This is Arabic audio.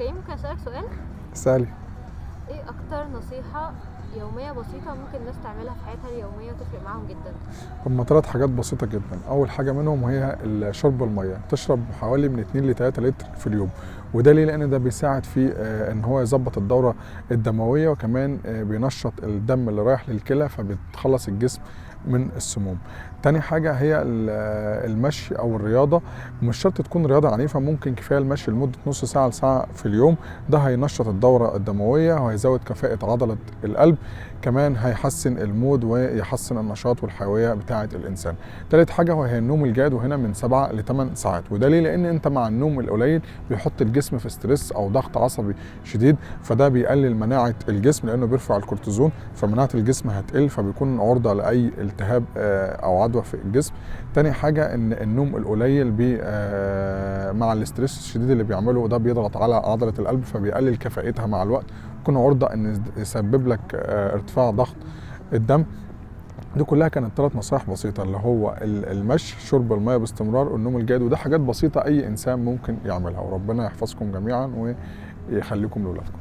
كريم ممكن اسالك سؤال؟ سالي. ايه اكتر نصيحه يوميه بسيطه ممكن الناس تعملها في حياتها اليوميه وتفرق معاهم جدا؟ هما 3 حاجات بسيطة جدا. أول حاجة منهم هي شرب المية، تشرب حوالي من 2 ل 3 لتر في اليوم. وده ليه؟ لأن ده بيساعد في إن هو يظبط الدورة الدموية، وكمان بينشط الدم اللي رايح للكلى فبتخلص الجسم من السموم. تاني حاجة هي المشي أو الرياضة. مش شرط تكون رياضة عنيفة، ممكن كفاية المشي لمدة نص ساعة لساعة في اليوم. ده هينشط الدورة الدموية وهيزود كفاءة عضلة القلب، كمان هيحسن المود ويحسن النشاط والحيوية بتاعة الإنسان. تالت حاجة وهي النوم الجيد، وهنا من 7 ل 8 ساعات. وده ليه؟ لأن أنت مع النوم القليل بيحط الجسم في ستريس أو ضغط عصبي شديد، فده بيقلل مناعة الجسم لأنه بيرفع الكورتيزون، فمناعة الجسم هتقل، فبيكون عرضة لأي التهاب أو عدوى في الجسم. تاني حاجة إن النوم القليل مع الاستريس الشديد اللي بيعمله ده بيضغط على عضلة القلب فبيقلل كفاءتها مع الوقت، تكون عرضة ان يسبب لك ارتفاع ضغط الدم. دي كلها كانت 3 نصائح بسيطة، اللي هو المشي، شرب المياه باستمرار، والنوم الجيد. وده حاجات بسيطة اي انسان ممكن يعملها. وربنا يحفظكم جميعا ويخليكم لأولادكم.